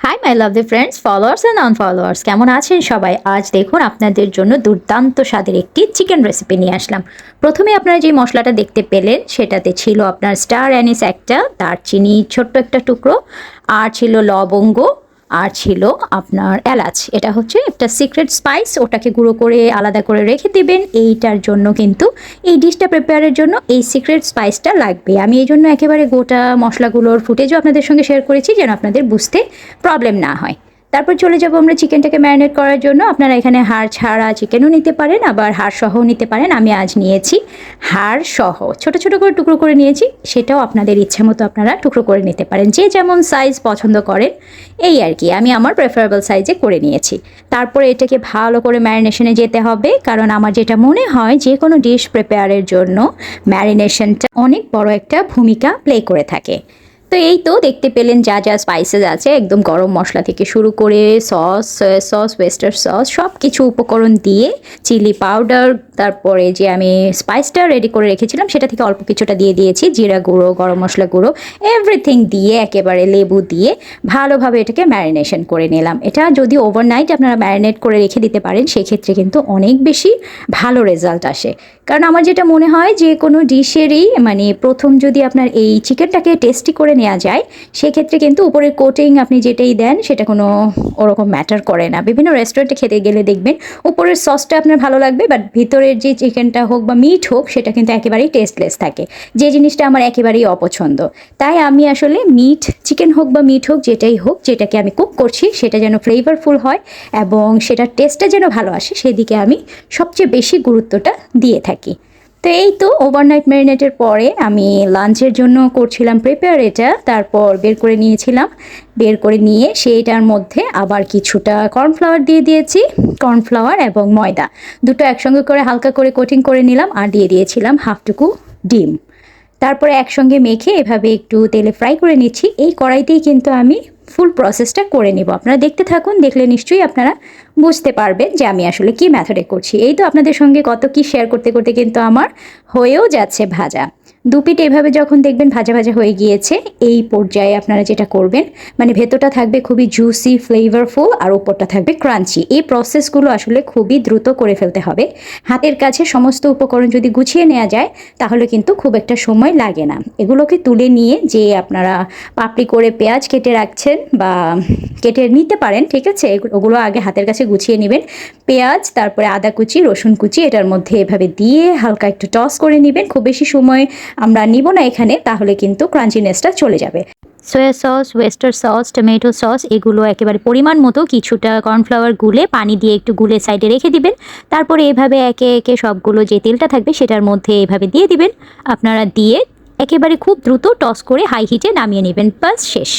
Hi my lovely friends, followers and non followers, কেমন আছেন সবাই? আজ দেখুন আপনাদের জন্য দুর্দান্ত স্বাদের একটি চিকেন রেসিপি নিয়ে আসলাম। প্রথমে আপনারা যে মশলাটা দেখতে পেলেন সেটাতে ছিল আপনার স্টার অ্যানিস একটা, দারচিনি ছোট্ট একটা টুকরো, আর ছিল লবঙ্গ, আর ছিল আপনার এলাচ। এটা হচ্ছে একটা সিক্রেট স্পাইস, ওটাকে গুঁড়ো করে আলাদা করে রেখে দিবেন। এইটার জন্য কিন্তু এই ডিশটা প্রিপেয়ারের জন্য এই সিক্রেট স্পাইসটা লাগবে। আমি এই জন্য একেবারে গোটা মশলাগুলোর ফুটেজও আপনাদের সঙ্গে শেয়ার করেছি যেন আপনাদের বুঝতে প্রবলেম না হয়। তারপর চলে যাব আমরা চিকেনটাকে ম্যারিনেট করার জন্য। আপনারা এখানে হাড় ছাড়া চিকেনও নিতে পারেন, আবার হাড় সহও নিতে পারেন। আমি আজ নিয়েছি হাড় সহ, ছোট ছোট করে টুকরো করে নিয়েছি। সেটাও আপনাদের ইচ্ছে মতো আপনারা টুকরো করে নিতে পারেন, যে যেমন সাইজ পছন্দ করেন এই আর কি। আমি আমার প্রেফারেবল সাইজে করে নিয়েছি। তারপরে এটাকে ভালো করে ম্যারিনেশনে যেতে হবে, কারণ আমার যেটা মনে হয় যে কোনো ডিশ প্রিপেয়ারের জন্য ম্যারিনেশনটা অনেক বড় একটা ভূমিকা প্লে করে থাকে। তো এই তো দেখতে পেলেন যা যা স্পাইসেস আছে, একদম গরম মশলা থেকে শুরু করে sauce, soya sauce, oyster sauce, সব কিছু উপকরণ দিয়ে, চিলি পাউডার, তারপরে যে আমি স্পাইসটা রেডি করে রেখেছিলাম সেটা থেকে অল্প কিছুটা দিয়ে দিয়েছি, জিরা গুঁড়ো, গরম মশলা গুঁড়ো, এভরিথিং দিয়ে একেবারে লেবু দিয়ে ভালোভাবে এটাকে ম্যারিনেশন করে নিলাম। এটা যদি ওভারনাইট আপনারা ম্যারিনেট করে রেখে দিতে পারেন সেক্ষেত্রে কিন্তু অনেক বেশি ভালো রেজাল্ট আসে। কারণ আমার যেটা মনে হয় যে কোনো ডিশেরই মানে প্রথম যদি আপনার এই চিকেনটাকে টেস্টি করে নেওয়া যায় সেক্ষেত্রে কিন্তু উপরের কোটিং আপনি যেটাই দেন সেটা কোনো ওরকম ম্যাটার করে না। বিভিন্ন রেস্টুরেন্টে খেতে গেলে দেখবেন উপরের সসটা আপনার ভালো লাগবে, বাট ভিতরের যে চিকেনটা হোক বা মিট হোক সেটা কিন্তু একেবারেই টেস্টলেস থাকে, যে জিনিসটা আমার একেবারেই অপছন্দ। তাই আমি আসলে মিট, চিকেন হোক বা মিট হোক, যেটাই হোক, যেটাকে আমি কুক করছি সেটা যেন ফ্লেভারফুল হয় এবং সেটার টেস্টটা যেন ভালো আসে সেদিকে আমি সবচেয়ে বেশি গুরুত্বটা দিয়ে থাকি। তো এই তো ওভারনাইট ম্যারিনেটের পরে আমি লাঞ্চের জন্য করছিলাম প্রিপেয়ার এটা। তারপর বের করে নিয়েছিলাম, বের করে নিয়ে সেইটার মধ্যে আবার কিছুটা কর্নফ্লাওয়ার দিয়ে দিয়েছি। কর্নফ্লাওয়ার এবং ময়দা দুটো একসঙ্গে করে হালকা করে কোটিং করে নিলাম, আর দিয়ে দিয়েছিলাম হাফটুকু ডিম। তারপরে একসঙ্গে মেখে এভাবে একটু তেলে ফ্রাই করে নিচ্ছি। এই কড়াইতেই কিন্তু আমি ফুল প্রসেসটা করে নিব। আপনারা দেখতে থাকুন, দেখলে নিশ্চয়ই আপনারা বুঝতে পারবেন যে আমি আসলে কি মেথডে করছি। এই তো আপনাদের সঙ্গে কত কি শেয়ার করতে করতে কিন্তু আমার হয়েও যাচ্ছে ভাজা। দুপিট এভাবে যখন দেখবেন ভাজা ভাজা হয়ে গিয়েছে, এই পর্যায়ে আপনারা যেটা করবেন, মানে ভেতরটা থাকবে খুবই জুসি, ফ্লেভারফুল, আর উপরটা থাকবে ক্রাঞ্চি। এই প্রসেসগুলো আসলে খুবই দ্রুত করে ফেলতে হবে। হাতের কাছে সমস্ত উপকরণ যদি গুছিয়ে নেওয়া যায় তাহলে কিন্তু খুব একটা সময় লাগে না। এগুলোকে তুলে নিয়ে যে আপনারা পাপড়ি করে পেঁয়াজ কেটে রাখছেন বা কেটে নিতে পারেন, ঠিক আছে, ওগুলো আগে হাতের কাছে গুছিয়ে নেবেন। পেঁয়াজ, তারপরে আদা কুচি, রসুন কুচি এটার মধ্যে এভাবে দিয়ে হালকা একটু টস করে নেবেন। খুব বেশি সময় আমরা নিব না এখানে, তাহলে কিন্তু ক্রাঞ্চিনেসটা চলে যাবে। Soya sauce, oyster sauce, tomato sauce এগুলো একেবারে পরিমাণ মতো কিছুটা কর্নফ্লাওয়ার গুলে পানি দিয়ে একটু গুলে সাইডে রেখে দিবেন। তারপরে এভাবে একে একে সবগুলো যে তেলটা থাকবে সেটার মধ্যে এভাবে দিয়ে দিবেন। আপনারা দিয়ে একেবারে খুব দ্রুত টস করে হাই হিটে নামিয়ে নেবেন, বাস শেষ।